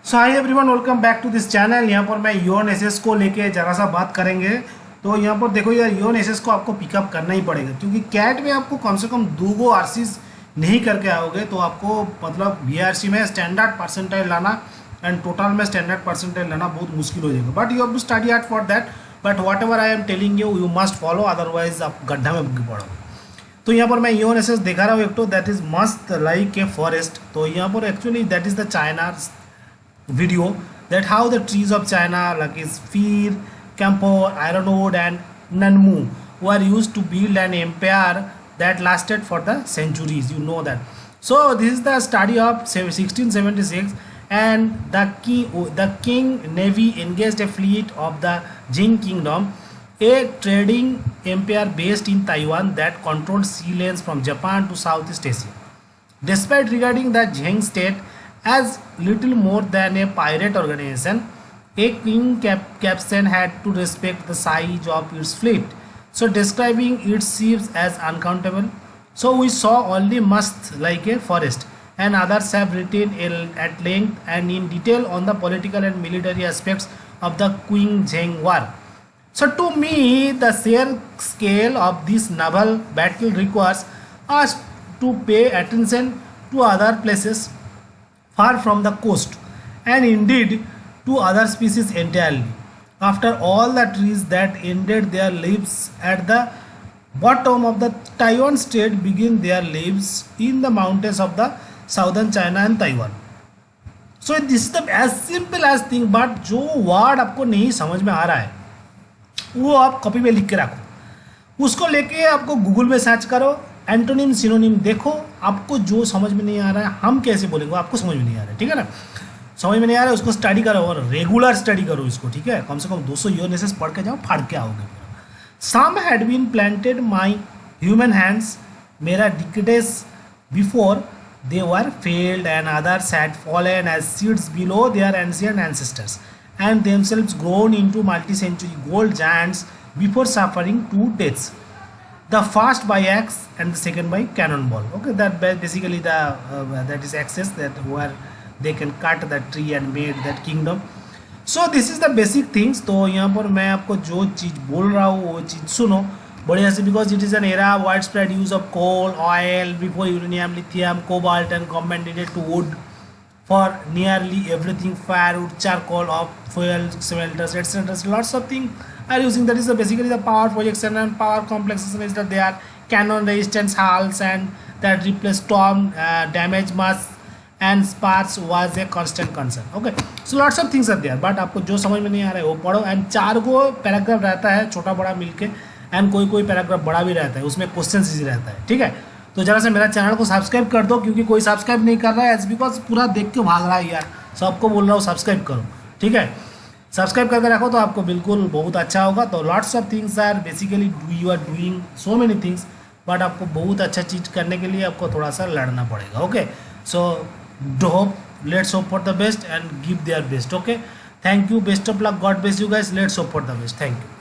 So hi everyone, welcome back to this channel. यहाँ पर मैं AEON SS को लेके जरा सा बात करेंगे। तो यहाँ पर देखो यार, AEON SS को आपको पिकअप करना ही पड़ेगा क्योंकि कैट में आपको कम से कम 2 आरसीज नहीं करके आओगे तो आपको मतलब BRC में स्टैंडर्ड परसेंटाइल लाना एंड टोटल में स्टैंडर्ड परसेंटाइल लाना बहुत मुश्किल हो जाएगा। But you have to study hard for that, but whatever I am telling you, you must follow, otherwise आप गड्ढा में पड़ोगे। तो यहाँ पर मैं AEON SS दिखा रहा हूँ एक तो, दैट इज मस्त लाइक ए फॉरेस्ट। तो यहाँ पर actually that is the China video that how the trees of China like is fir, camphor, ironwood and nanmu were used to build an empire that lasted for the centuries, you know that. So this is the study of 1676 and the king navy engaged a fleet of the Jing kingdom, a trading empire based in Taiwan that controlled sea lanes from Japan to Southeast Asia. Despite regarding the Jing state as little more than a pirate organization, a king captain had to respect the size of its fleet, so describing its ships as uncountable. So we saw only must like a forest, and others have written at length and in detail on the political and military aspects of the Qing-Zheng War. So to me, the sheer scale of this naval battle requires us to pay attention to other places far from the coast, and indeed to other species entirely. After all the trees that ended their lives at the bottom of the Taiwan Strait begin their lives in the mountains of the southern China and Taiwan. So this is the as simple as thing, but जो word आपको नहीं समझ में आ रहा है वो आप copy में लिख के रखो, उसको लेके आपको गूगल में सर्च करो, एंटोनिम सिनोनिम देखो, आपको जो समझ में नहीं आ रहा है हम कैसे बोलेंगे, आपको समझ में नहीं आ रहा है, ठीक है ना। समझ में नहीं आ रहा है उसको स्टडी करो और रेगुलर स्टडी करो इसको, ठीक है। कम से कम 200 AEON SS पढ़ के जाओ, फाड़ के आओगे। Some had been planted my human hands मेरा decades before they were felled and others had fallen as seeds below their ancient ancestors and themselves grown into multi century gold giants before suffering 2 deaths. The first by axe and the second by cannonball. Okay, that basically the that is axes that where they can cut that tree and made that kingdom. So this is the basic things. तो यहाँ पर मैं आपको जो चीज़ बोल रहा हूँ वो चीज़ सुनो बढ़िया से, because it is an era of widespread use of coal, oil, before uranium, lithium, cobalt and compounded to wood for nearly everything, firewood, charcoal, of fuel, smelters, etc. Lots of things are using. That is basically the power projection and power complexes is that they are cannon resistance hulls and that replace storm damage mass and sparks was a constant concern. Okay, so lots of things are there, but आपको जो समझ में नहीं आ रहा है वो पढ़ो। And 4 go paragraph रहता है छोटा बड़ा मिलके, एंड कोई पैराग्राफ बड़ा भी रहता है, उसमें क्वेश्चन इजी रहता है, ठीक है। तो जरा से मेरा चैनल को सब्सक्राइब कर दो क्योंकि कोई सब्सक्राइब नहीं कर रहा है, एज बिकॉज पूरा देख के भाग रहा है यार। सबको बोल रहा हूँ सब्सक्राइब करो, ठीक है। सब्सक्राइब करके रखो तो आपको बिल्कुल बहुत अच्छा होगा। तो lots of things are basically you are doing so many things, but आपको बहुत अच्छा चीज़ करने के लिए आपको थोड़ा सा लड़ना पड़ेगा। Okay, so hope let's hope for the best and give their best. Okay, thank you, best of luck, God bless you guys, let's hope for the best, thank you.